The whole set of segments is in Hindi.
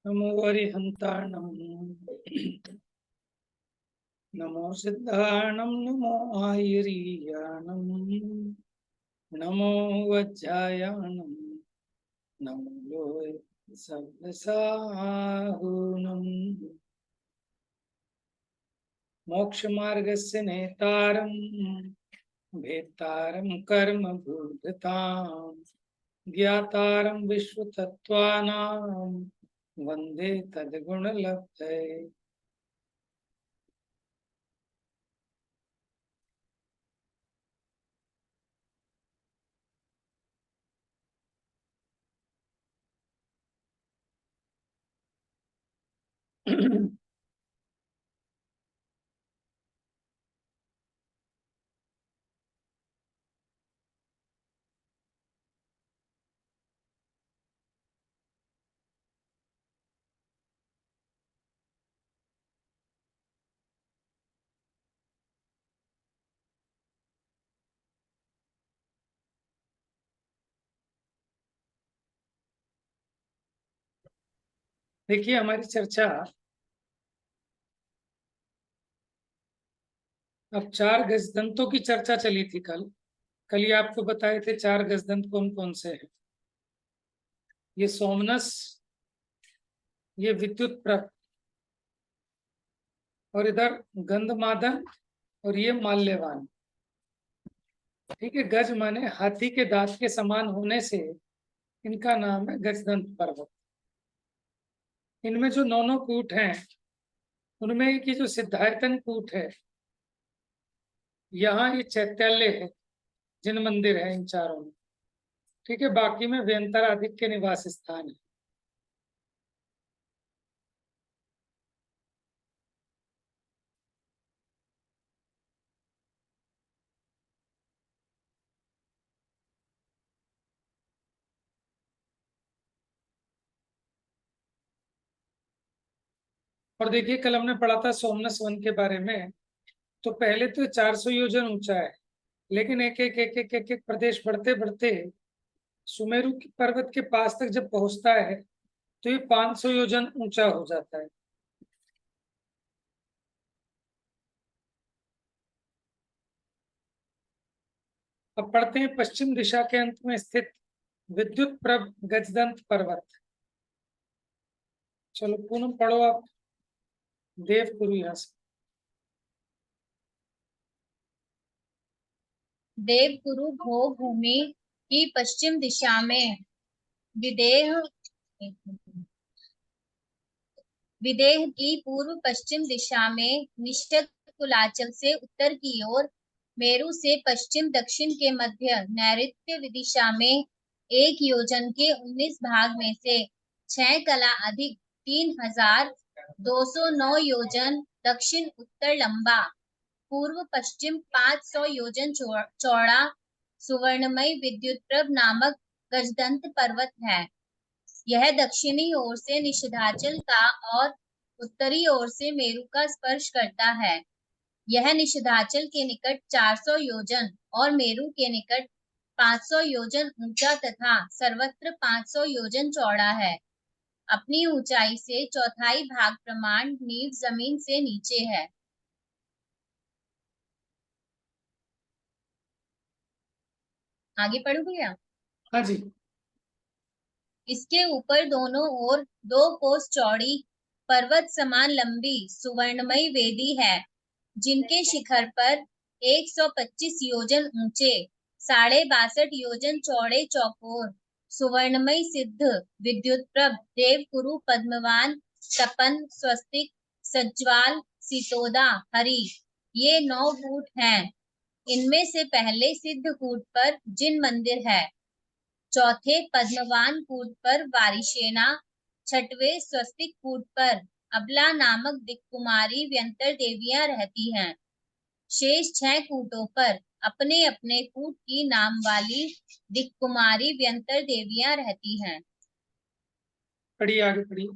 नमो वरिहंताणं नमो सिद्धाणं नमो आयुर्याणं नमो वज्रायाणं नमो लोय सव्यसाहुनं मोक्षमार्गस्य नेतारं भेत्तारं कर्मभूततां ज्ञातारं विश्वतत्त्वानां वन्दे तद्गुणलब्धये। देखिए, हमारी चर्चा अब 4 गजदंतों की चर्चा चली थी कल ही आपको बताए थे 4 गजदंत कौन कौन से हैं। ये सोमनस, ये विद्युत प्रभ, और इधर गंधमादन, और ये माल्यवान। ठीक है, गज माने हाथी के दांत के समान होने से इनका नाम है गजदंत पर्वत। इनमें जो 9 कूट हैं उनमें की जो सिद्धार्थन कूट है, यहाँ ये चैत्यालय है, जिन मंदिर है इन चारों में। ठीक है, बाकी में व्यंतराधिक के निवास स्थान है। और देखिए, कल हमने पढ़ा था सोमनस वन के बारे में। तो पहले तो 400 योजन ऊंचा है, लेकिन एक एक प्रदेश बढ़ते बढ़ते सुमेरु की पर्वत के पास तक जब पहुंचता है तो ये 500 योजन ऊंचा हो जाता है। अब पढ़ते हैं पश्चिम दिशा के अंत में स्थित विद्युत प्रभ गजदंत पर्वत। चलो पूनम पढ़ो आप, देव गुरु यहाँ से। देवगुरु भो भूमि की पश्चिम दिशा में विदेह विदेह की पूर्व पश्चिम दिशा में निषद कुलाचल से उत्तर की ओर, मेरु से पश्चिम दक्षिण के मध्य नैऋत्य दिशा में 1 योजन के 19 भाग में से 6 कला अधिक 3209 योजन दक्षिण उत्तर लंबा, पूर्व पश्चिम 500 योजन चौड़ा सुवर्णमय विद्युतप्रभ नामक गजदंत पर्वत है। यह दक्षिणी ओर से निषधाचल का और उत्तरी ओर से मेरु का स्पर्श करता है। यह निषधाचल के निकट 400 योजन और मेरु के निकट 500 योजन ऊंचा तथा सर्वत्र 500 योजन चौड़ा है। अपनी ऊंचाई से चौथाई भाग प्रमाण नींव जमीन से नीचे है। आगे पढ़ो भैया। हाँ जी। इसके ऊपर दोनों ओर 2 कोस चौड़ी पर्वत समान लंबी सुवर्णमयी वेदी है, जिनके शिखर पर 125 योजन ऊंचे 62.5 योजन चौड़े चौकोर सुवर्णमयी सिद्ध विद्युतप्रभ देवकुरु पद्मवान तपन स्वस्तिक सज्ज्वाल सितोदा हरि ये 9 कूट हैं। इनमें से पहले सिद्ध कूट पर जिन मंदिर है, चौथे पद्मवान कूट पर वारिशेना, छठवें स्वस्तिक कूट पर अबला नामक दिक्कुमारी व्यंतर देवियां रहती हैं। शेष 6 कूटों पर अपने अपने कूट की नाम वाली दिक्कुमारी व्यंतर देवियां रहती हैं। पढ़िए, आगे पढ़िए।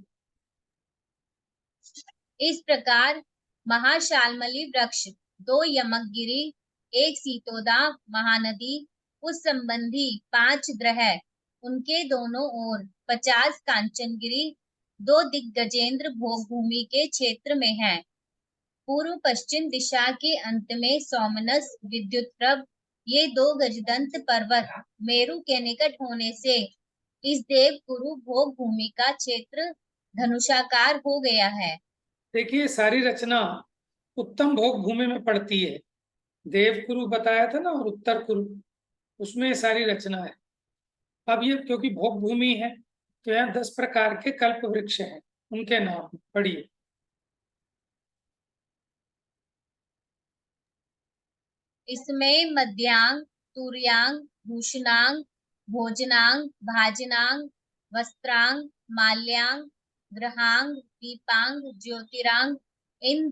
इस प्रकार महाशालमली वृक्ष, 2 यमकगिरी, 1 सीतोदा महानदी, उस संबंधी 5 ग्रह, उनके दोनों ओर 50 कांचनगिरी, दो दिग्गजेंद्र भोग भूमि के क्षेत्र में है। पूर्व पश्चिम दिशा के अंत में सोमनस विद्युतप्रभ, ये दो गजदंत पर्वत मेरु के निकट होने से इस देवकुरु भोग भूमि का क्षेत्र धनुषाकार हो गया है। देखिए सारी रचना उत्तम भोग भूमि में पड़ती है। देवकुरु बताया था ना, और उत्तर कुरु, उसमें ये सारी रचना है। अब ये क्योंकि भोग भूमि है तो यहाँ 10 प्रकार के कल्प वृक्ष हैं, उनके नाम पढ़िए। इसमें मध्यांग, तुर्यांग, भूषणांग, भोजनांग, भाजनांग, वस्त्रांग, माल्यांग, ग्रहांग, दीपांग, ज्योतिरांग, इन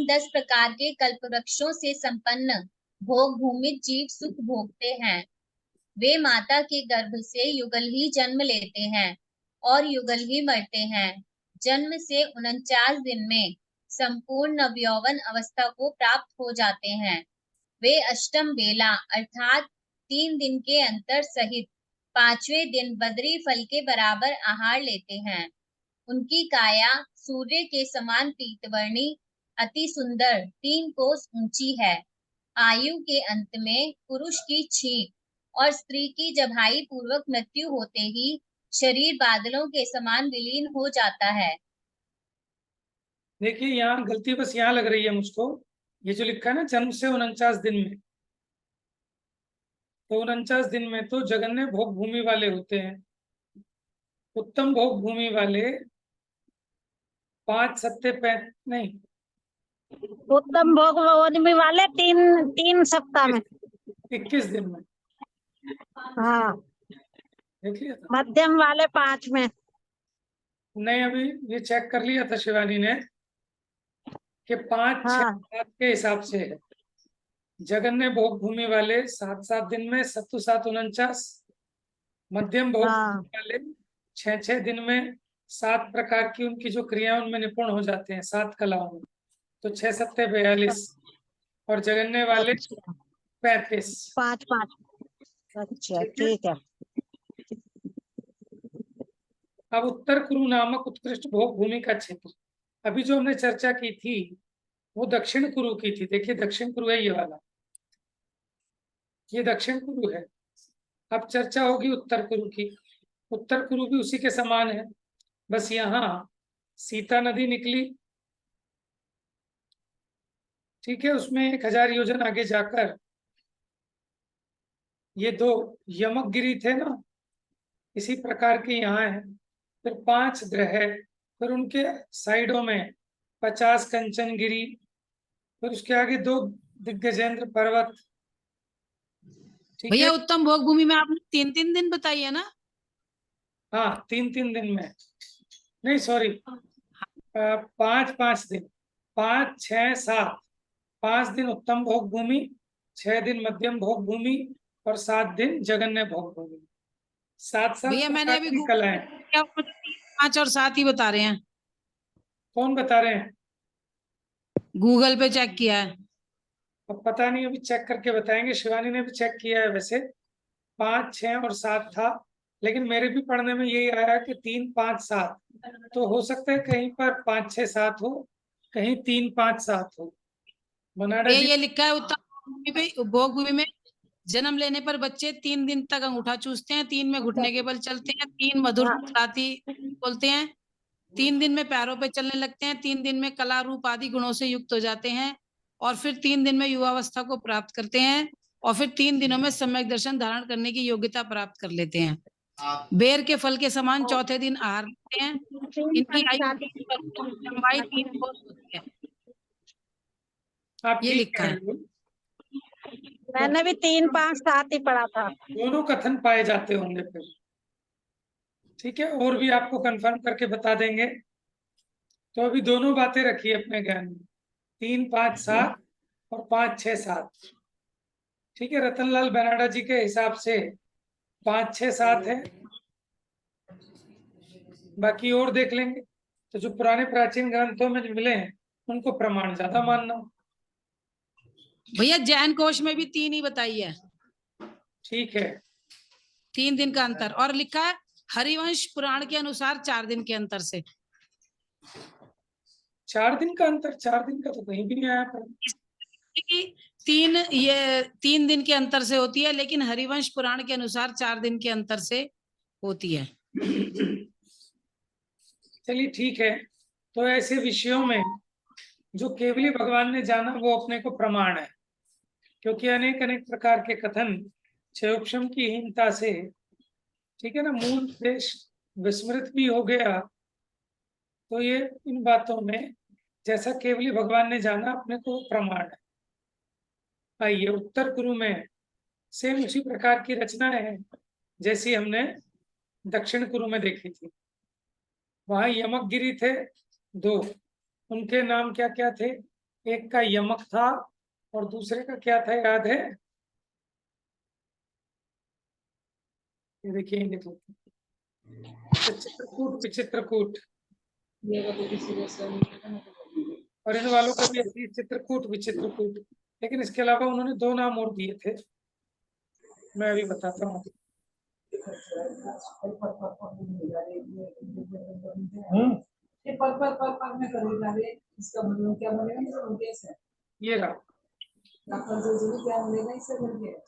10 प्रकार के कल्प वृक्षों से संपन्न भोग भूमि जीव सुख भोगते हैं। वे माता के गर्भ से युगल ही जन्म लेते हैं और युगल ही मरते हैं। जन्म से 49 दिन में संपूर्ण नवयौवन अवस्था को प्राप्त हो जाते हैं। वे अष्टम बेला अर्थात 3 दिन के अंतर सहित 5वें दिन बद्री फल के बराबर आहार लेते हैं। उनकी काया सूर्य के समान पीतवर्णी, अति सुंदर, 3 कोस ऊंची है। आयु के अंत में पुरुष की छींक और स्त्री की जबाई पूर्वक मृत्यु होते ही शरीर बादलों के समान विलीन हो जाता है। देखिए यहाँ गलती बस यहाँ लग रही है मुझको, ये जो लिखा है ना जन्म से 49 दिन में, तो 49 दिन में तो जगन्य भोग भूमि वाले होते हैं। उत्तम भोग भूमि वाले 5 सत्ते नहीं, उत्तम भोग भूमि वाले 3 सप्ताह में, 21 दिन में हाँ। देख लिया था। मध्यम वाले 5 में। नहीं, अभी ये चेक कर लिया था शिवानी ने कि 5, 6, हाँ 7 के हिसाब से है। जगन्य भोग भूमि वाले 7 दिन में, 7 7 49। मध्यम भोग हाँ भूमि वाले 6 दिन में 7 प्रकार की उनकी जो क्रिया उनमें निपुण हो जाते हैं, 7 कलाओं में, तो 6 सत्ते 42। और जगन्य वाले अच्छा 35। 5 अच्छा ठीक है। अब उत्तर कुरु नामक उत्कृष्ट भोग भूमि का क्षेत्र, अभी जो हमने चर्चा की थी वो दक्षिण कुरु की थी। देखिए दक्षिण कुरु है ये वाला, ये दक्षिण कुरु है। अब चर्चा होगी उत्तर कुरु की। उत्तर कुरु भी उसी के समान है, बस यहाँ सीता नदी निकली, ठीक है, उसमें 1000 योजन आगे जाकर ये 2 यमक गिरी थे ना, इसी प्रकार के यहाँ है। फिर 5 ग्रह, फिर उनके साइडों में 50 कंचन गिरी, फिर उसके आगे 2 दिग्गजेंद्र पर्वत, ठीक है। भैया उत्तम भोग भूमि में आपने 3 दिन बताई है ना? हाँ 3 दिन में, नहीं सॉरी, 5 दिन, 5 6 7, 5 दिन उत्तम भोग भूमि, 6 दिन मध्यम भोग भूमि और 7 दिन जगन्य भोग भूमि। 7 भैया मैंने अभी की कलाएं। 5 और 7 ही बता रहे हैं। कौन बता रहे हैं? गूगल पे चेक किया है। अब पता नहीं, अभी चेक करके बताएंगे। शिवानी ने भी चेक किया है वैसे, 5 6 और 7 था, लेकिन मेरे भी पढ़ने में यही आया कि 3 5 7, तो हो सकता है कहीं पर 5 6 7 हो, कहीं 3 5 7 हो। बनाडा जी ये लिखा है उत्तम भोग भूमि में जन्म लेने पर बच्चे 3 दिन तक अंगूठा चूसते हैं, 3 में घुटने के बल चलते हैं, 3 मधुर राती बोलते हैं, 3 दिन में पैरों पे चलने लगते हैं, 3 दिन में कला रूप आदि गुणों से युक्त हो जाते हैं और फिर 3 दिन में युवावस्था को प्राप्त करते हैं और फिर 3 दिनों में सम्यक दर्शन धारण करने की योग्यता प्राप्त कर लेते हैं। बेर के फल के समान चौथे दिन आहार लेते हैं। इनकी लंबाई 3 कोस होती है। आप ये ठीक लिखा कह है। रहे हो। मैंने भी 3 5 7 ही पढ़ा था। दोनों कथन पाए जाते होंगे फिर, ठीक है, और भी आपको कंफर्म करके बता देंगे। तो अभी दोनों बातें रखी अपने ज्ञान में, 3 5 7 और 5 6 7, ठीक है। रतनलाल बनाडा जी के हिसाब से 5 6 7 है, बाकी और देख लेंगे। तो जो पुराने प्राचीन ग्रंथों में जो मिले हैं उनको प्रमाण ज्यादा मानना। भैया जैन कोश में भी 3 ही बताई है। ठीक है। 3 दिन का अंतर। और लिखा है हरिवंश पुराण के अनुसार 4 दिन के अंतर से। 4 दिन का अंतर, 4 दिन का तो कहीं भी नहीं आया पर। कि 3 दिन के अंतर से होती है, लेकिन हरिवंश पुराण के अनुसार 4 दिन के अंतर से होती है। चलिए ठीक है। तो ऐसे विषयों में जो केवली भगवान ने जाना वो अपने को प्रमाण है, क्योंकि अनेक अनेक प्रकार के कथन क्षयोक्षम की हीनता से, ठीक है ना, मूल उद्देश विस्मृत भी हो गया। तो ये इन बातों में जैसा केवली भगवान ने जाना अपने को प्रमाण है। आइए उत्तर कुरु में सेम उसी प्रकार की रचना है जैसी हमने दक्षिण कुरु में देखी थी। वहां यमकगिरी थे 2, उनके नाम क्या क्या थे? एक का यमक था और दूसरे का क्या था, याद है? ये देखिए, चित्रकूट, विचित्रकूट। और इन वालों का भी ऐसी चित्रकूट विचित्रकूट, लेकिन इसके अलावा उन्होंने 2 नाम और दिए थे, मैं अभी बताता हूँ। ये रहा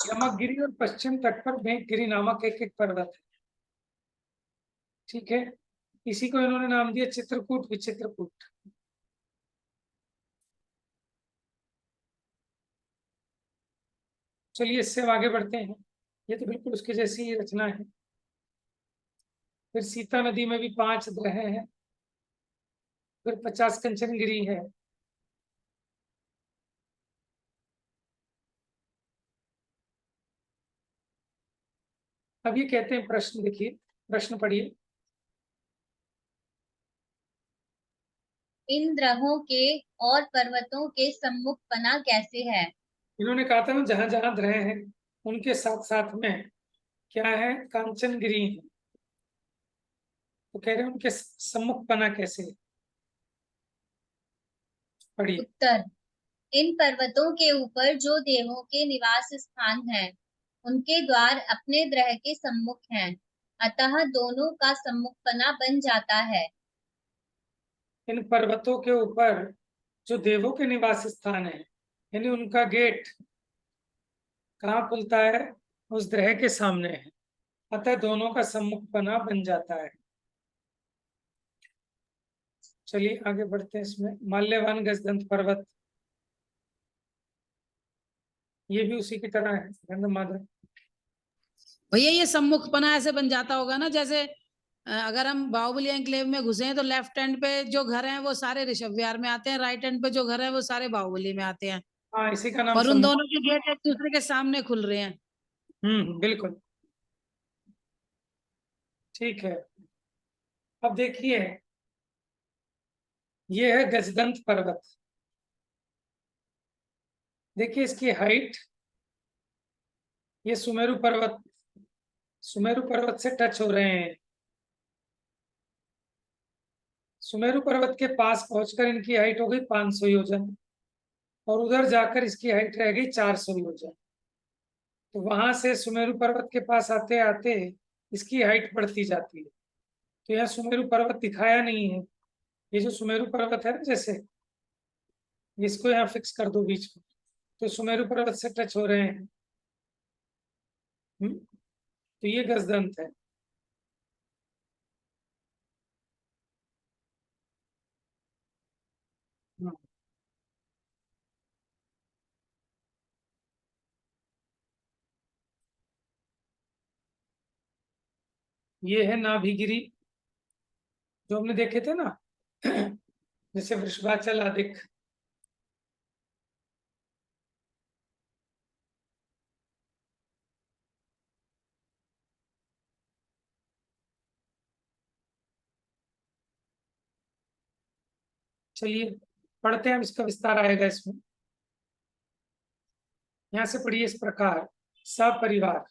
यमकगिरी और पश्चिम तट पर मेघगिरी नामक एक एक पर्वत है। ठीक है, इसी को इन्होंने नाम दिया चित्रकूट विचित्रकूट। चलिए इससे आगे बढ़ते हैं। ये तो बिल्कुल उसकी जैसी ही रचना है। फिर सीता नदी में भी 5 ग्रह हैं। फिर 50 कंचनगिरी है। अब ये कहते हैं, प्रश्न देखिए, प्रश्न पढ़िए। इन ग्रहों के और पर्वतों के सम्मुख बना कैसे है? इन्होंने कहा था ना, जहां जहां ग्रह हैं उनके साथ साथ में क्या है, कांचनगिरी है। तो कह रहे हैं उनके सम्मुख बना कैसे, पढ़िए। उत्तर, इन पर्वतों के ऊपर जो देवों के निवास स्थान हैं, उनके द्वार अपने ग्रह के सम्मुख हैं, अतः दोनों का सम्मुखपना बन जाता है। इन पर्वतों के ऊपर जो देवों के निवास स्थान है, यानी उनका गेट कहाँ खुलता है, उस ग्रह के सामने है, अतः दोनों का सम्मुखपना बन जाता है। चलिए आगे बढ़ते हैं। इसमें माल्यवान गजदंत पर्वत, ये भी उसी की तरह है, गंधमादन। भैया ये सम्मुखपना ऐसे बन जाता होगा ना, जैसे अगर हम बाहुबली एन्क्लेव में घुसे हैं तो लेफ्ट हैंड पे जो घर हैं वो सारे ऋषभ विहार में आते हैं, राइट हैंड पे जो घर हैं वो सारे बाहुबली में आते हैं, हाँ, इसी का नाम और उन सम्मुख। दोनों के गेट एक दूसरे के सामने खुल रहे हैं। बिल्कुल ठीक है। अब देखिए, ये है गजदंत पर्वत। देखिए इसकी हाइट, ये सुमेरु पर्वत से टच हो रहे हैं। सुमेरु पर्वत के पास पहुंचकर इनकी हाइट हो गई 500 योजन, और उधर जाकर इसकी हाइट रह गई 400 योजन। तो वहां से सुमेरु पर्वत के पास आते आते इसकी हाइट बढ़ती जाती है। तो यहाँ सुमेरु पर्वत दिखाया नहीं है। ये जो सुमेरु पर्वत है ना, जैसे इसको यहाँ फिक्स कर दो बीच में, तो सुमेरु पर्वत से टच हो रहे हैं। तो ये गजदंत है। ये है नाभिगिरी, जो हमने देखे थे ना, जैसे वृषभाचल आदि। चलिए पढ़ते हैं, अब इसका विस्तार आएगा इसमें। यहाँ से पढ़िए इस प्रकार, सपरिवार।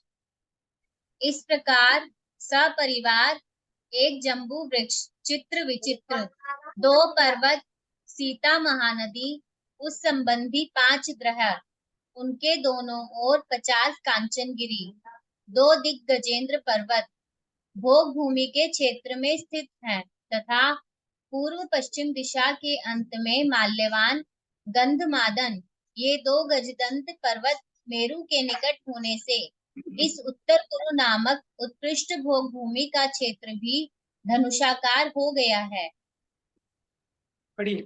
इस प्रकार सपरिवार एक जम्बू वृक्ष, चित्र विचित्र, 2 पर्वत, सीता महानदी, उस संबंधी 5 ग्रह, उनके दोनों ओर 50 कांचनगिरी, 2 दिग्गजेंद्र पर्वत भोग भूमि के क्षेत्र में स्थित हैं तथा पूर्व पश्चिम दिशा के अंत में माल्यवान, गंधमादन, ये 2 गजदंत पर्वत मेरु के निकट होने से इस उत्तर कुरु नामक उत्कृष्ट भोग भूमि का क्षेत्र भी धनुषाकार हो गया है। पढ़िए।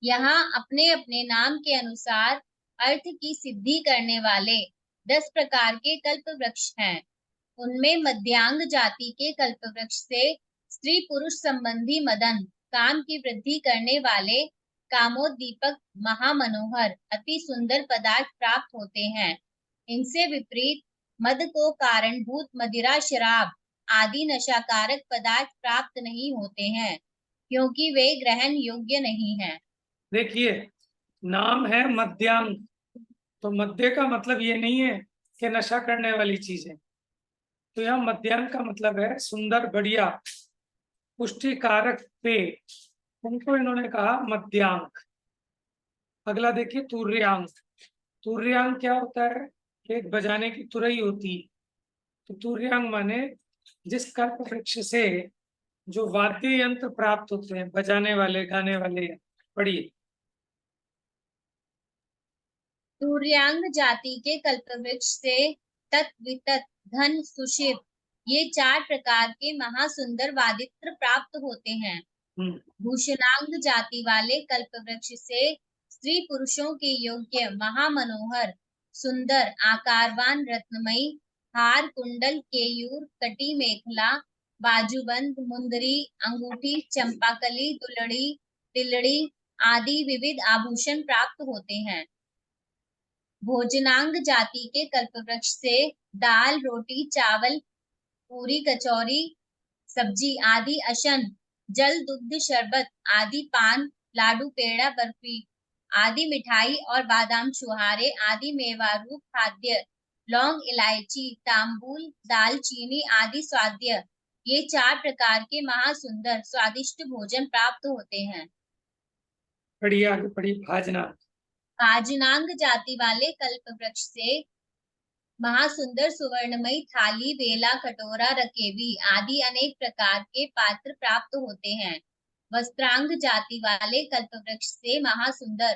यहाँ अपने अपने नाम के अनुसार अर्थ की सिद्धि करने वाले 10 प्रकार के कल्प वृक्ष हैं। उनमें मध्यांग जाति के कल्प वृक्ष से स्त्री पुरुष संबंधी मदन, काम की वृद्धि करने वाले कामोद्दीपक, महामनोहर, अति सुंदर पदार्थ प्राप्त होते हैं। इनसे विपरीत मद को कारणभूत मदिरा, शराब आदि नशाकारक पदार्थ प्राप्त नहीं होते हैं, क्योंकि वे ग्रहण योग्य नहीं हैं। देखिए, नाम है मद्यांग, तो मद्य का मतलब ये नहीं है कि नशा करने वाली चीज है। तो यहाँ मद्यांग का मतलब है सुंदर, बढ़िया, पुष्टिकारक पेय, उनको इन्होंने कहा मद्यांग। अगला देखिए, तुर्यांग। तुर्यांग क्या होता है कि एक बजाने की तुरई होती है। तो तुर्यांग माने जिस कल्प वृक्ष से जो वाद्य यंत्र प्राप्त होते हैं, बजाने वाले, गाने वाले। पढ़िए। तुर्यांग जाति के कल्पवृक्ष से तत्, वितत, धन, सुशिर, ये 4 प्रकार के महासुंदर वादित्र प्राप्त होते हैं। भूषणांग जाति वाले कल्पवृक्ष से स्त्री पुरुषों के योग्य महामनोहर, सुंदर, आकारवान, रत्नमयी हार, कुंडल, केयूर, कटी मेखला, बाजूबंद, मुंदरी, अंगूठी, चंपाकली, दुलड़ी, तिलड़ी आदि विविध आभूषण प्राप्त होते हैं। भोजनांग जाति के कल्पवृक्ष से दाल, रोटी, चावल, पूरी, कचौरी, सब्जी आदि अशन, जल, दुग्ध, शरबत आदि, पान, लाडू, पेड़ा, बर्फी आदि मिठाई और बादाम, छुहारे आदि मेवारूप खाद्य, लौंग, इलायची, तांबूल, दालचीनी आदि स्वाद्य, ये 4 प्रकार के महासुंदर स्वादिष्ट भोजन प्राप्त होते हैं। पढ़िए, आगे पढ़िए। भाजनांग। भाजनांग जाति वाले कल्प वृक्ष से महासुंदर सुवर्णमयी थाली, बेला, कटोरा, रकेबी आदि अनेक प्रकार के पात्र प्राप्त होते हैं। वस्त्रांग जाति वाले कल्पवृक्ष से महासुंदर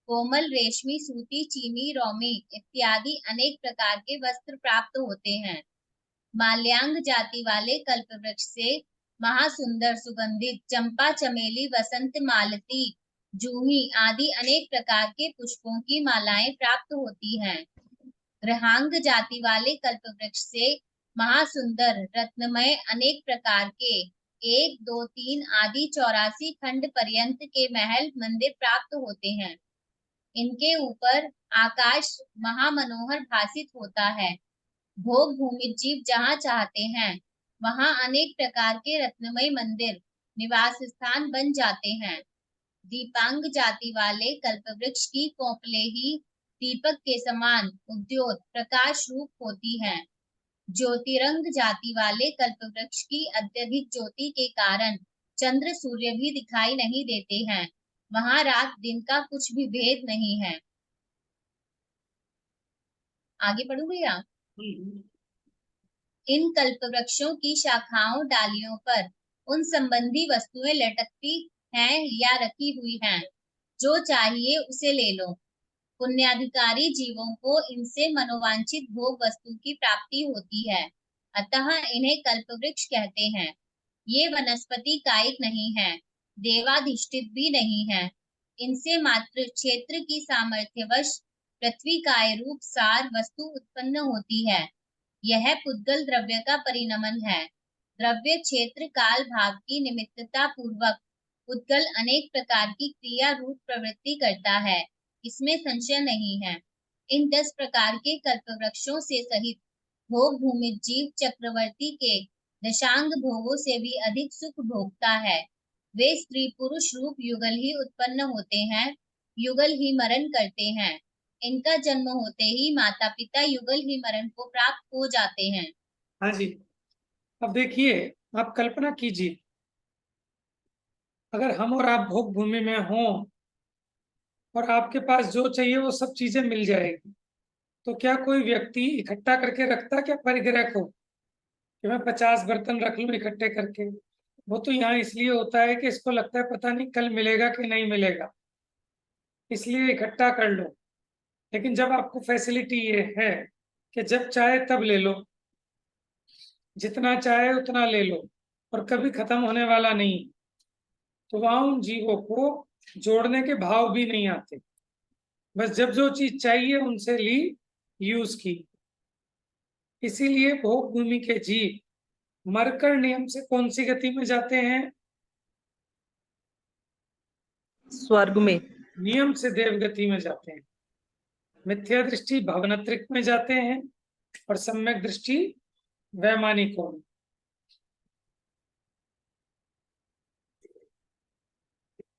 कोमल, रेशमी, सूती, चीनी, रोमी इत्यादि अनेक प्रकार के वस्त्र प्राप्त होते हैं। माल्यांग जाति वाले कल्पवृक्ष से महासुंदर सुगंधित चंपा, चमेली, वसंत, मालती, जूही आदि अनेक प्रकार के पुष्पों की मालाएं प्राप्त होती हैं। ग्रहांग जाति वाले कल्पवृक्ष से महासुंदर रत्नमय अनेक प्रकार के 1, 2, 3 आदि 84 खंड पर्यंत के महल, मंदिर प्राप्त होते हैं। इनके ऊपर आकाश महामनोहर भासित होता है। भोग भूमि जीव जहाँ चाहते हैं वहां अनेक प्रकार के रत्नमय मंदिर, निवास स्थान बन जाते हैं। दीपांग जाति वाले कल्पवृक्ष की कोपले ही दीपक के समान उद्योत प्रकाश रूप होती हैं। ज्योतिरंग जाति वाले कल्पवृक्ष की अत्यधिक ज्योति के कारण चंद्र, सूर्य भी दिखाई नहीं देते हैं। वहां रात दिन का कुछ भी भेद नहीं है। आगे पढ़ू भैया। इन कल्पवृक्षों की शाखाओं, डालियों पर उन संबंधी वस्तुएं लटकती हैं या रखी हुई हैं। जो चाहिए उसे ले लो। पुण्याधिकारी जीवों को इनसे मनोवांछित भोग वस्तु की प्राप्ति होती है, अतः इन्हें कल्पवृक्ष कहते हैं। ये वनस्पति कायिक नहीं है, देवाधिष्ठित भी नहीं है। इनसे मात्र क्षेत्र की सामर्थ्यवश पृथ्वी काय रूप सार वस्तु उत्पन्न होती है। यह पुद्गल द्रव्य का परिणमन है। द्रव्य क्षेत्र काल भाव की निमित्तता पूर्वक पुद्गल अनेक प्रकार की क्रिया रूप प्रवृत्ति करता है, इसमें संशय नहीं है। इन 10 प्रकार के कल्पवृक्षों से सहित भोग भूमि जीव चक्रवर्ती के दशांग भोगों से भी अधिक सुख भोगता है। वे स्त्री पुरुष रूप युगल ही उत्पन्न होते हैं, युगल ही मरण करते हैं। इनका जन्म होते ही माता पिता युगल ही मरण को प्राप्त हो जाते हैं। हाँ जी। अब देखिए, आप कल्पना कीजिए, अगर हम और आप भोग भूमि में हों और आपके पास जो चाहिए वो सब चीजें मिल जाएगी। तो क्या कोई व्यक्ति इकट्ठा करके रखता क्या परिग्रह को, कि मैं 50 बर्तन रख लूं इकट्ठे करके? वो तो यहाँ इसलिए होता है कि इसको लगता है पता नहीं कल मिलेगा कि नहीं मिलेगा, इसलिए इकट्ठा कर लो। लेकिन जब आपको फैसिलिटी ये है कि जब चाहे तब ले लो, जितना चाहे उतना ले लो, और कभी खत्म होने वाला नहीं, तो वहां उन जीवों को जोड़ने के भाव भी नहीं आते। बस जब जो चीज चाहिए उनसे ली, यूज की। इसीलिए भोग भूमि के जीव मरकर नियम से कौन सी गति में जाते हैं? स्वर्ग में। नियम से देव गति में जाते हैं। मिथ्या दृष्टि भवनत्रिक में जाते हैं और सम्यक दृष्टि वैमानिकों में।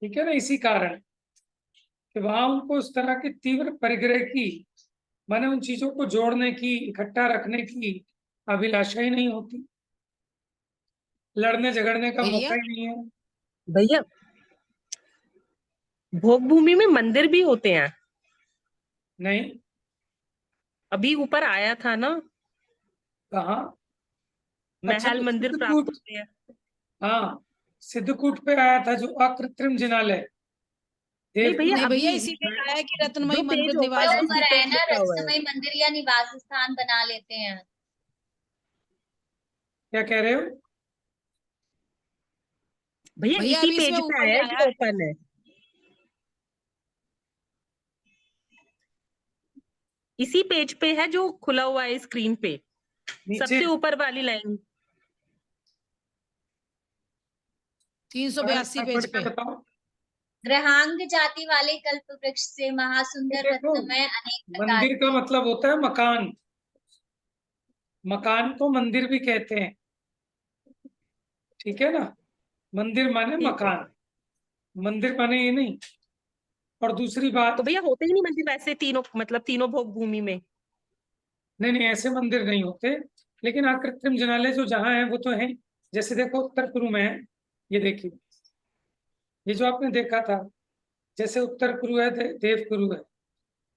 ठीक है ना? इसी कारण कि वहां उनको उस तरह की तीव्र परिग्रह की, माने उन चीजों को जोड़ने की, इकट्ठा रखने की अभिलाषा ही नहीं होती, लड़ने झगड़ने का भैया? मौका ही नहीं है। भैया भोग भूमि में मंदिर भी होते हैं? नहीं, अभी ऊपर आया था ना, कहाँ? अच्छा, महल तो मंदिर प्राप्त सिद्धकूट, होते हैं। हाँ, सिद्धकूट पे आया था जो अकृत्रिम जिनालय। नहीं भैया, नहीं भैया, अभी इसीलिए आया कि रत्नमयी जो मंदिर पेज निवास ओपन है ऊपर इसी आए पे ना, लिखा हुआ है। रत्नमयी मंदिर या निवास स्थान बना लेते हैं। क्या कह रहे हो? भैया भैया इसी अभी इसमें पेज पे ऊपर ही आया है आया जो है। ओपन है, इसी पेज पे है जो खुला हुआ है स्क्रीन पे, नीचे सबसे ऊपर वाली लाइन। 382 पेज पढ़ के पे। बताओ। ग्रहांग जाति वाले कल्प वृक्ष से महासुंदर देखो, रत्नमय अनेक प्रकार मंदिर का के। मतलब होता है मकान। मकान को मंदिर भी कहते हैं। ठीक है ना? मंदिर माने ठीक है, मकान, मंदिर माने ये नहीं। और दूसरी बात, तो भैया होते ही नहीं मंदिर वैसे तीनों, मतलब तीनों भोग भूमि में? नहीं नहीं, ऐसे मंदिर नहीं होते। लेकिन हाँ, कृत्रिम जिनालय जो जहाँ है वो तो है। जैसे देखो उत्तर पूर्व में है, ये देखिए, ये जो आपने देखा था, जैसे उत्तर कुरु है, देव कुरु है।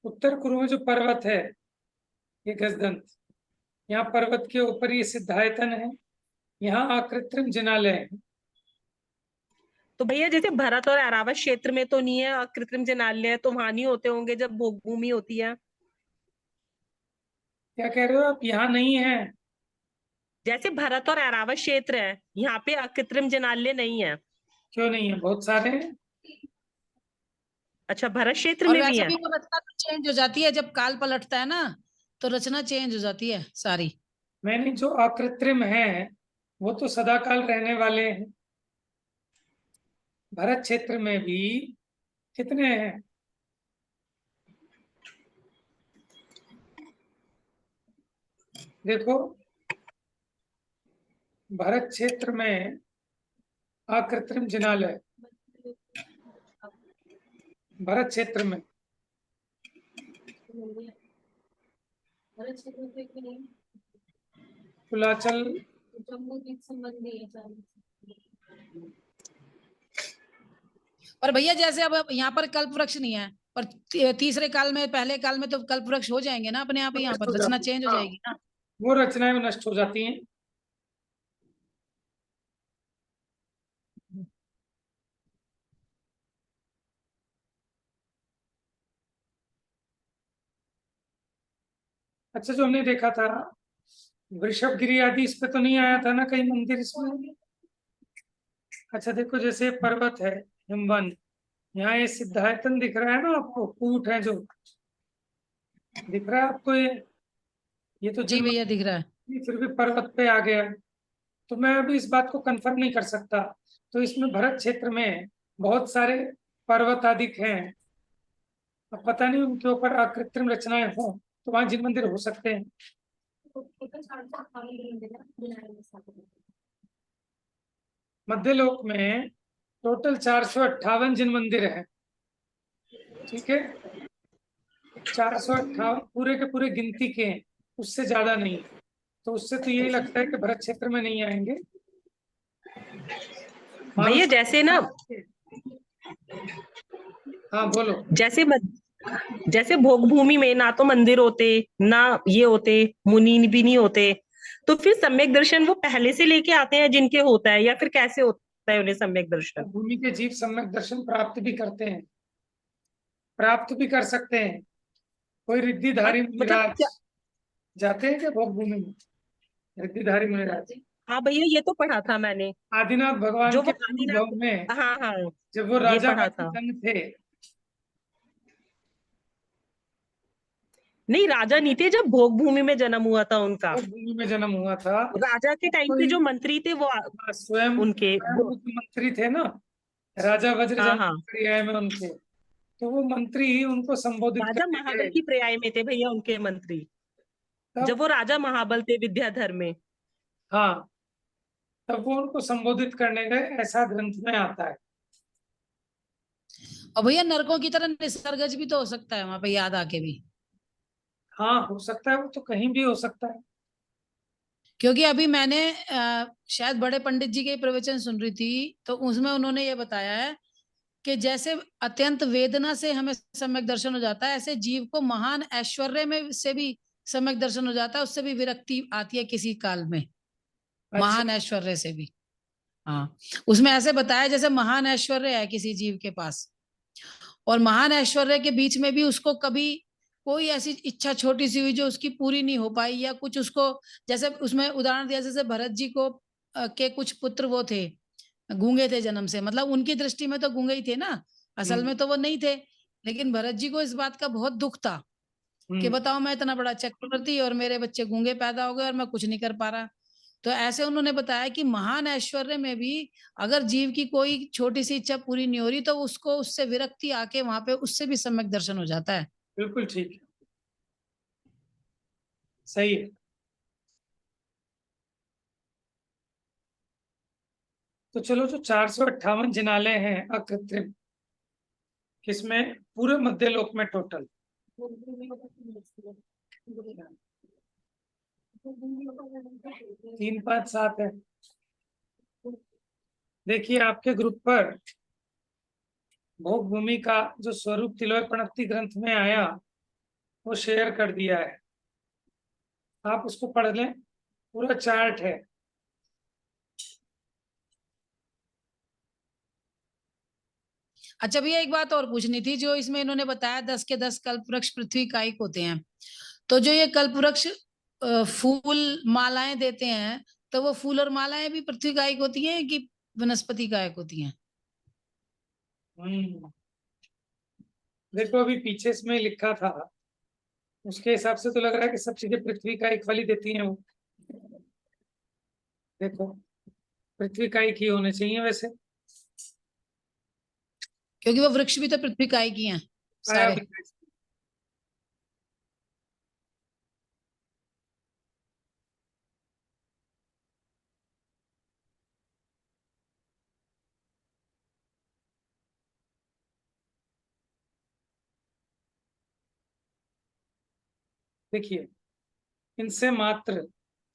उत्तर कुरु में जो पर्वत है, ये गजदंत, यहाँ पर्वत के ऊपर ये सिद्धायतन है, यहाँ अकृत्रिम जिनालय है। तो भैया जैसे भरत और अरावत क्षेत्र में तो नहीं है कृत्रिम जिनालय, तो वहां नहीं होते होंगे जब भोग भूमि होती है? क्या कह रहे हो आप? यहाँ नहीं है? जैसे भरत और अरावत क्षेत्र है, यहाँ पे अकृत्रिम जिनालय नहीं है? क्यों नहीं है? बहुत सारे हैं। अच्छा, भरत क्षेत्र और में भी वैसे है? भी वो रचना चेंज हो जाती है जब काल पलटता है ना, तो रचना चेंज हो जाती है सारी। मैंने जो अकृत्रिम है वो तो सदाकाल रहने वाले हैं। भरत क्षेत्र में भी कितने हैं? देखो, भरत क्षेत्र में अकृत्रिम जिनालय, भरत क्षेत्र में कुलाचल, और भैया जैसे अब यहाँ पर कल्प वृक्ष नहीं है, पर तीसरे काल में, पहले काल में तो कल्प वृक्ष हो जाएंगे ना अपने आप ही, यहाँ नष्ट पर हो रचना जाती चेंज है। हो हाँ, जाएगी ना। वो रचनाएं नष्ट हो जाती हैं। अच्छा, जो हमने देखा था वृषभगिरी आदि, इस पे तो नहीं आया था ना कहीं मंदिर इसमें? अच्छा देखो, जैसे पर्वत है हिमवन, यहाँ ये सिद्धायतन दिख रहा है ना आपको, कूट है जो दिख रहा है आपको, ये तो जी जन्म, भैया दिख रहा है। फिर भी पर्वत पे आ गया। तो मैं अभी इस बात को कंफर्म नहीं कर सकता। तो इसमें भरत क्षेत्र में बहुत सारे पर्वत आदि हैं, अब पता नहीं उनके ऊपर अकृत्रिम रचनाएं हो, तो वहां जिन मंदिर हो सकते हैं। मध्यलोक में टोटल 458 जिन मंदिर है। ठीक है, 458 पूरे के पूरे गिनती के हैं, उससे ज्यादा नहीं। तो उससे तो यही लगता है कि भरत क्षेत्र में नहीं आएंगे। भैया जैसे ना हाँ बोलो। जैसे भोग भूमि में ना तो मंदिर होते, ना ये होते, मुनि भी नहीं होते, तो फिर सम्यक दर्शन वो पहले से लेके आते हैं जिनके होता है, या फिर कैसे होता है उन्हें सम्यक दर्शन? भूमि के जीव सम्यक दर्शन प्राप्त भी करते हैं, प्राप्त भी कर सकते हैं। कोई रिद्धिधारी मतलब मुनिराज जाते हैं क्या भोग भूमि में? रिद्धिधारी मुनिराज हाँ भैया, ये तो पढ़ा था मैंने, आदिनाथ भगवान जो के वो भव में आदिनाथ, हाँ हाँ, जब वो ये राजा पढ़ा था। वज्रजन थे। नहीं, राजा नहीं थे, जब भोग भूमि में जन्म हुआ था उनका। भोग भूमि में जन्म हुआ था। राजा के टाइम पे कोई जो मंत्री थे वो स्वयं उनके स्वयं मुख्यमंत्री थे ना, राजा हाँ वज्रजन हाँ, पर्याय में उनके, तो वो मंत्री ही उनको संबोधित राजा करते महाबल थे। की पर्याय में थे भैया उनके मंत्री, जब तब वो राजा महाबल थे विद्याधर में। हाँ, तब वो उनको संबोधित करने गए, ऐसा ग्रंथ में आता है। और भैया नरकों की तरह निसर्गज भी तो हो सकता है वहां पे याद आके भी, हाँ हो सकता है, वो तो कहीं भी हो सकता है। क्योंकि अभी मैंने शायद बड़े पंडित जी के प्रवचन सुन रही थी, तो उसमें उन्होंने ये बताया है कि जैसे अत्यंत वेदना से हमें सम्यक दर्शन हो जाता है, ऐसे जीव को महान ऐश्वर्य में से भी सम्यक दर्शन हो जाता है, उससे भी विरक्ति आती है किसी काल में, अच्छा। महान ऐश्वर्य से भी। हाँ, उसमें ऐसे बताया जैसे महान ऐश्वर्य है किसी जीव के पास, और महान ऐश्वर्य के बीच में भी उसको कभी कोई ऐसी इच्छा छोटी सी हुई जो उसकी पूरी नहीं हो पाई, या कुछ उसको, जैसे उसमें उदाहरण दिया जैसे भरत जी को के कुछ पुत्र वो थे, गूंगे थे जन्म से, मतलब उनकी दृष्टि में तो गूंगे ही थे ना, असल में तो वो नहीं थे। लेकिन भरत जी को इस बात का बहुत दुख था कि बताओ मैं इतना बड़ा चक्रवर्ती और मेरे बच्चे गूंगे पैदा हो गए और मैं कुछ नहीं कर पा रहा। तो ऐसे उन्होंने बताया कि महान ऐश्वर्य में भी अगर जीव की कोई छोटी सी इच्छा पूरी नहीं हो रही, तो उसको उससे विरक्ति आके वहां पे उससे भी सम्यक दर्शन हो जाता है। बिल्कुल ठीक है, सही है। तो चलो, जो 458 जिनालय हैं अकृत्रिम, किसमें? पूरे मध्य लोक में टोटल 3 5 7 है। देखिए आपके ग्रुप पर भोग भूमि का जो स्वरूप तिलोय प्रणति ग्रंथ में आया, वो शेयर कर दिया है, आप उसको पढ़ लें, पूरा चार्ट है। अच्छा भैया, एक बात और पूछनी थी, जो इसमें इन्होंने बताया 10 के 10 कल्प वृक्ष पृथ्वी कायिक होते हैं, तो जो ये कल्प वृक्ष फूल मालाएं देते हैं, तो वो फूल और मालाएं भी पृथ्वी कायिक होती हैं कि वनस्पति कायिक होती हैं? देखो अभी पीछे इसमें लिखा था, उसके हिसाब से तो लग रहा है कि सब चीजें पृथ्वी का एक फल ही देती हैं वो। देखो, पृथ्वी का एक ही होने चाहिए वैसे। क्योंकि वो वृक्ष भी तो पृथ्वी कायिक ही हैं आया सारे। भी। देखिए, इनसे मात्र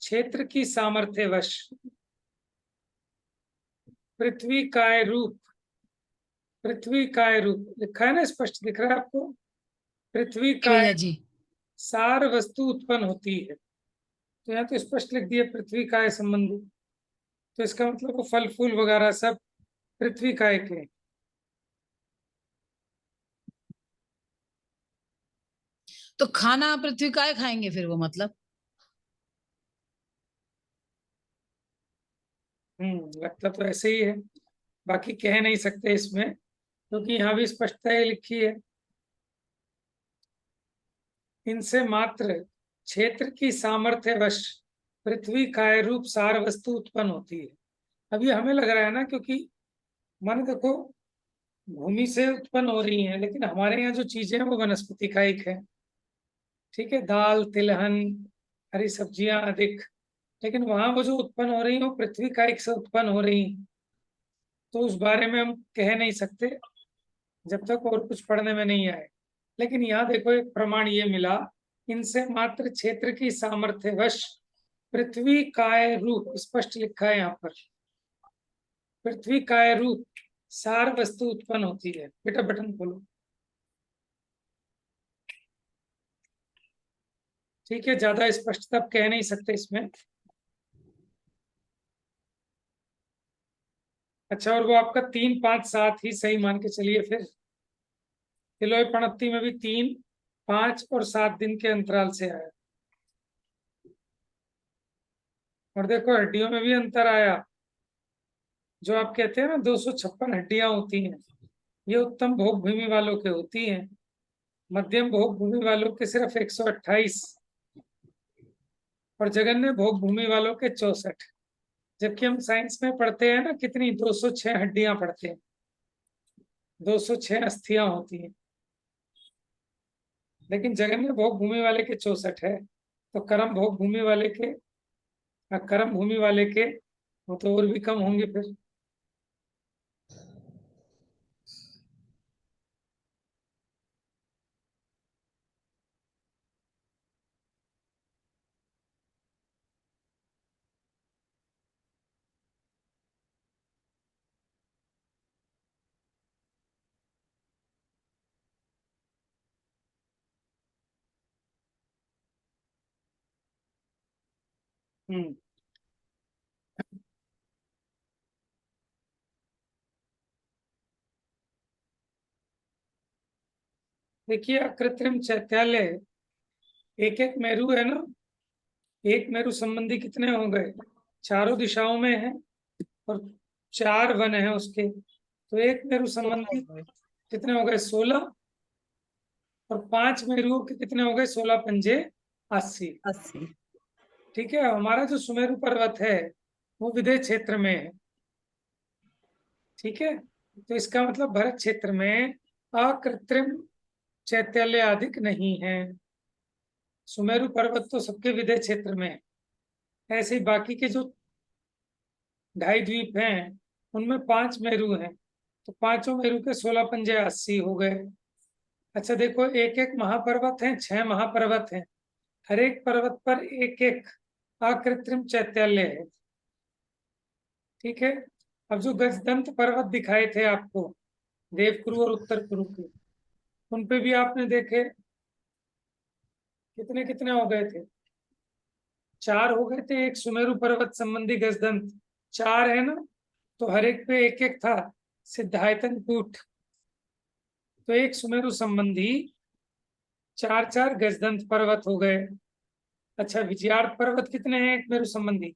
क्षेत्र की सामर्थ्य वश पृथ्वी काय रूप, पृथ्वी काय रूप लिखा है ना, स्पष्ट दिख रहा है आपको? पृथ्वी जी काय भैया जी। सार वस्तु उत्पन्न होती है, तो यहाँ तो स्पष्ट लिख दिया पृथ्वी काय संबंधी, तो इसका मतलब वो फल फूल वगैरह सब पृथ्वी काय के। तो खाना पृथ्वी काय खाएंगे फिर वो, मतलब? लगता तो ऐसे ही है, बाकी कह नहीं सकते इसमें, क्योंकि यहाँ भी स्पष्टता लिखी है, इनसे मात्र क्षेत्र की सामर्थ्य वश पृथ्वी काय रूप सार वस्तु उत्पन्न होती है। अभी हमें लग रहा है ना, क्योंकि मन देखो भूमि से उत्पन्न हो रही है, लेकिन हमारे यहाँ जो चीजें हैं वो वनस्पति कायिक है, ठीक है, दाल तिलहन हरी सब्जियां अधिक, लेकिन वहां वो जो उत्पन्न हो रही है वो पृथ्वी कायिक से उत्पन्न हो रही है, तो उस बारे में हम कह नहीं सकते जब तक और कुछ पढ़ने में नहीं आए। लेकिन यहाँ देखो एक प्रमाण ये मिला, इनसे मात्र क्षेत्र की सामर्थ्य वश पृथ्वी काय रूप, स्पष्ट लिखा है यहाँ पर, पृथ्वी काय रूप सार वस्तु उत्पन्न होती है। बेटा बटन खोलो। ठीक है, ज्यादा स्पष्टता कह नहीं सकते इसमें। अच्छा, और वो आपका 3, 5, 7 ही सही मान के चलिए फिर। किलोई पणत्ती में भी 3, 5 और 7 दिन के अंतराल से आया। और देखो हड्डियों में भी अंतर आया। जो आप कहते हैं ना 256 हड्डियां होती हैं, ये उत्तम भोग भूमि वालों के होती हैं। मध्यम भोग भूमि वालों के सिर्फ 128 और जघन्य भोग भूमि वालों के 64। जबकि हम साइंस में पढ़ते हैं ना कितनी 206 हड्डियां पढ़ते हैं, 206 अस्थियां होती हैं, लेकिन जघन्य भोग भूमि वाले के 64 है। तो कर्म भोग भूमि वाले के, कर्म भूमि वाले के वो तो और भी कम होंगे फिर। हम्म। देखिए अकृत्रिम चैत्यालय, एक एक मेरू है ना, एक मेरू संबंधी कितने हो गए, चारों दिशाओं में है और 4 वन है उसके, तो एक मेरू संबंधी कितने हो गए 16 और 5 मेरुओं के कितने हो गए 16 पंजे 80। 80। ठीक है, हमारा जो सुमेरु पर्वत है वो विदेह क्षेत्र में है। ठीक है, तो इसका मतलब भरत क्षेत्र में अकृत्रिम चैत्यालय अधिक नहीं है। सुमेरु पर्वत तो सबके विदेह क्षेत्र में है। ऐसे ही बाकी के जो 2.5 द्वीप हैं उनमें 5 मेरू हैं, तो पांचों मेरू के 16 पंजे 80 हो गए। अच्छा देखो, एक एक महापर्वत है, 6 महापर्वत हैं, हर एक पर्वत पर एक एक अकृत्रिम चैत्यालय है। ठीक है, अब जो गजदंत पर्वत दिखाए थे आपको, देवकुरु और उत्तर कुरु के, उन पे भी आपने देखे कितने कितने हो गए थे, 4 हो गए थे। एक सुमेरु पर्वत संबंधी गजदंत 4 है ना, तो हर एक पे एक एक था सिद्धायतन कूट, तो एक सुमेरु संबंधी 4 गजदंत पर्वत हो गए। अच्छा, विजयार्थ पर्वत कितने हैं एक मेरु संबंधी,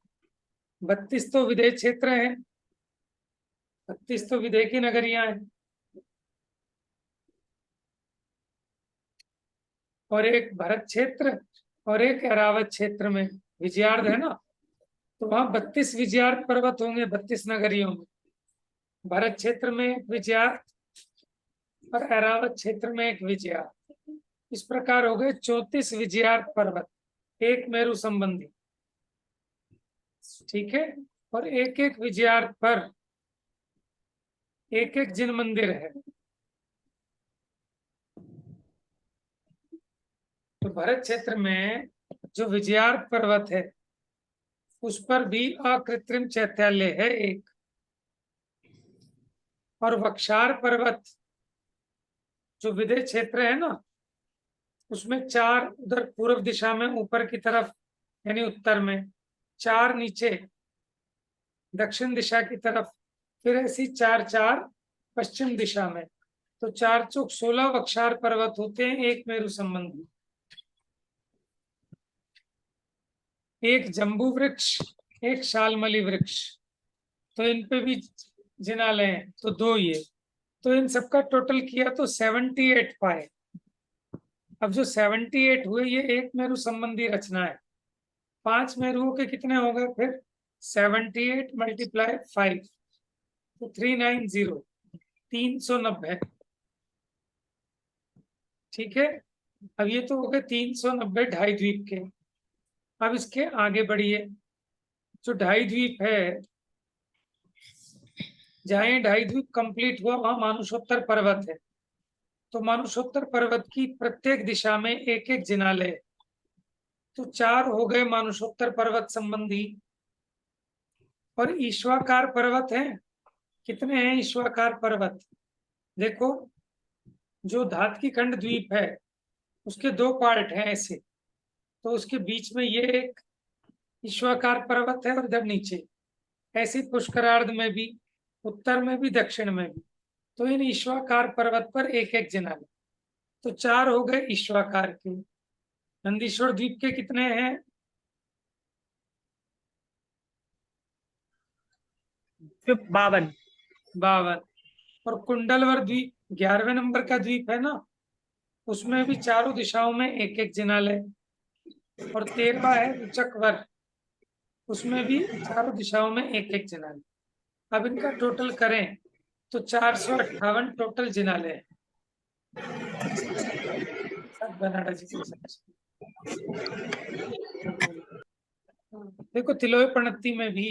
32 तो विदेह क्षेत्र है, 32 तो विदेह की नगरियां हैं, और एक भरत क्षेत्र और एक अरावत क्षेत्र में विजयार्थ है ना, तो वहां 32 विजयार्थ पर्वत होंगे 32 नगरियों में। भरत क्षेत्र में एक विजयार्थ और अरावत क्षेत्र में एक विजयार्थ, इस प्रकार हो गए 34 विजयार्थ पर्वत एक मेरु संबंधी। ठीक है, और एक एक विजयार्थ पर एक एक जिन मंदिर है। तो भरत क्षेत्र में जो विजयार्थ पर्वत है उस पर भी अकृत्रिम चैत्यालय है एक, और वक्षार पर्वत जो विदेह क्षेत्र है ना, उसमें 4 उधर पूर्व दिशा में ऊपर की तरफ यानी उत्तर में, 4 नीचे दक्षिण दिशा की तरफ, फिर ऐसी 4 पश्चिम दिशा में, तो 4 चौक 16 वक्षार पर्वत होते हैं एक मेरु संबंधी। एक जम्बू वृक्ष, एक शालमली वृक्ष, तो इन पे भी जिनालय हैं, तो 2 ये, तो इन सबका टोटल किया तो 78 पाए। अब जो 78 हुए ये एक मेरु संबंधी रचना है। 5 मेरुओं के कितने हो गए फिर, 78 × 5 तो 390, 390। ठीक है, अब ये तो हो गए 390 2.5 द्वीप के। अब इसके आगे बढ़िए, जो 2.5 द्वीप है, जहां 2.5 द्वीप कंप्लीट हुआ वहां मानुषोत्तर पर्वत है, तो मानुषोत्तर पर्वत की प्रत्येक दिशा में एक एक जिनालय, तो 4 हो गए मानुषोत्तर पर्वत संबंधी। और ईश्वाकार पर्वत है, कितने हैं ईश्वाकार पर्वत, देखो जो धातकी खंड द्वीप है उसके 2 पार्ट हैं ऐसे, तो उसके बीच में ये एक ईश्वाकार पर्वत है और इधर नीचे। ऐसे पुष्करार्ध में भी, उत्तर में भी, दक्षिण में भी। तो इन ईश्वाकार पर्वत पर एक एक जिनालय। तो 4 हो गए ईश्वाकार के। नंदीश्वर द्वीप के कितने हैं? 52। 52। और कुंडलवर द्वीप 11वें नंबर का द्वीप है ना, उसमें भी चारों दिशाओं में एक एक जिनालय। और 13वां है रुचकवर, उसमें भी चारों दिशाओं में एक एक जिनालय। अब इनका टोटल करें तो 458 टोटल जिनालय है। सब बनारस जी से। देखो तिलोय प्रणति में भी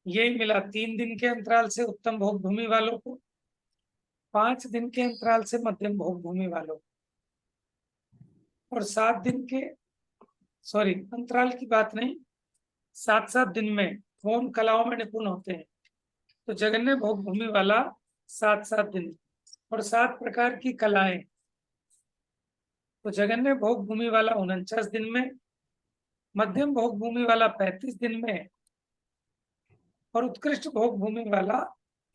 यही मिला, 3 दिन के अंतराल से उत्तम भोग भूमि वालों को, 5 दिन के अंतराल से मध्यम भोग भूमि वालों को, और 7 दिन के, सॉरी अंतराल की बात नहीं, 7-7 दिन में कौन कलाओं में निपुण होते हैं। तो जगन्य भोग भूमि वाला 7-7 दिन, और 7 प्रकार की कलाएं। तो जगन्य भोग भूमि वाला 49 दिन में, मध्यम भोग भूमि वाला 35 दिन में, और उत्कृष्ट भोग भूमि वाला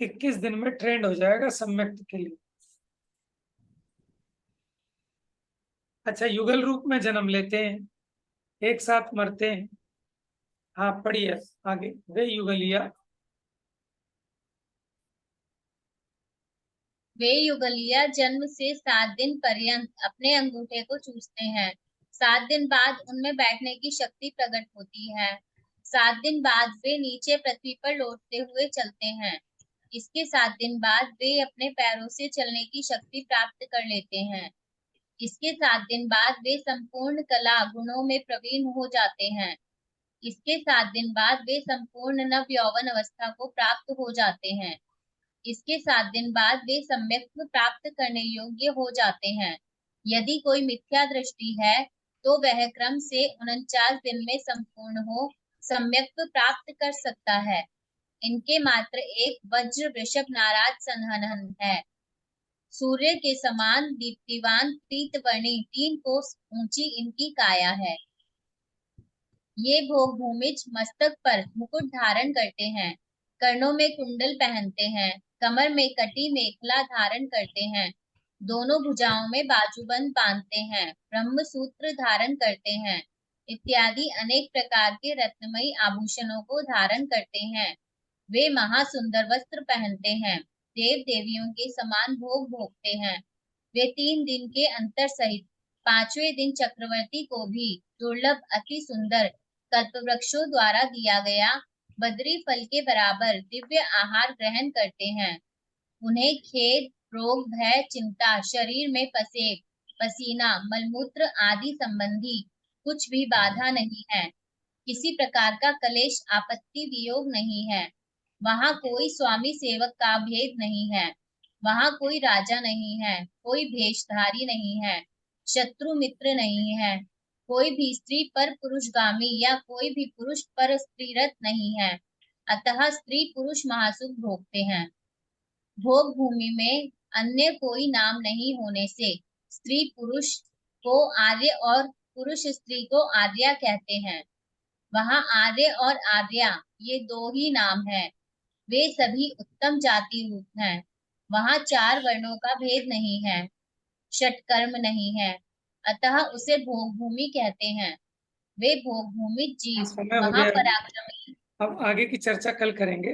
21 दिन में ट्रेंड हो जाएगा सम्यक्त के लिए। अच्छा, युगल रूप में जन्म लेते हैं, एक साथ मरते हैं। हाँ पढ़िए आगे। वे युगलिया, वे युगलिया जन्म से 7 दिन पर्यंत अपने अंगूठे को चूसते हैं। 7 दिन बाद उनमें बैठने की शक्ति प्रकट होती है। 7 दिन बाद वे नीचे पृथ्वी पर लौटते हुए चलते हैं। इसके 7 दिन बाद वे अपने पैरों से चलने की शक्ति प्राप्त कर लेते हैं। इसके 7 दिन बाद वे संपूर्ण कला गुणों में प्रवीण हो जाते हैं। इसके 7 दिन बाद वे संपूर्ण नव यौवन अवस्था को प्राप्त हो जाते हैं। इसके 7 दिन बाद वे सम्यक्त्व प्राप्त करने योग्य हो जाते हैं। यदि कोई मिथ्या दृष्टि है तो वह क्रम से 49 दिन में संपूर्ण हो सम्यक्त्व प्राप्त कर सकता है। इनके मात्र एक वज्र वृषभ नाराज संहनन है। सूर्य के समान दीप्तिवान पीतवर्णी 3 कोस ऊंची इनकी काया है। ये भोग भूमिज मस्तक पर मुकुट धारण करते हैं, कर्णों में कुंडल पहनते हैं, कमर में कटी मेखला धारण करते हैं, दोनों भुजाओं में बाजूबंद बांधते हैं, ब्रह्म सूत्र धारण करते हैं, इत्यादि अनेक प्रकार के रत्नमयी आभूषणों को धारण करते हैं। वे महासुंदर वस्त्र पहनते हैं, देव देवियों के समान भोग भोगते हैं। वे 3 दिन के अंतर सहित 5वें दिन चक्रवर्ती को भी दुर्लभ अति सुंदर कल्पवृक्षों द्वारा दिया गया बद्री फल के बराबर दिव्य आहार ग्रहण करते हैं। उन्हें खेद, रोग, भय, चिंता, शरीर में पसेब, पसीना, मलमूत्र आदि संबंधी कुछ भी बाधा नहीं है। किसी प्रकार का कलेश, आपत्ति, वियोग नहीं है। वहां कोई स्वामी सेवक का भेद नहीं है। वहां कोई राजा नहीं है, कोई भेषधारी नहीं है, शत्रु मित्र नहीं है, कोई भी स्त्री पर पुरुषगामी या कोई भी पुरुष पर स्त्रीरत नहीं है। अतः स्त्री पुरुष महासुख भोगते हैं। भोग भूमि में अन्य कोई नाम नहीं होने से स्त्री पुरुष को आर्य और पुरुष स्त्री को आर्या कहते हैं। वहां आर्य और आर्या ये 2 ही नाम है। वे सभी उत्तम जाति रूप हैं। वहां 4 वर्णों का भेद नहीं है, षटकर्म नहीं है, अतः उसे भोग भूमि कहते हैं। वे भोग भूमि जीव समय हो गया। महापराक्रमी। अब आगे की चर्चा कल करेंगे।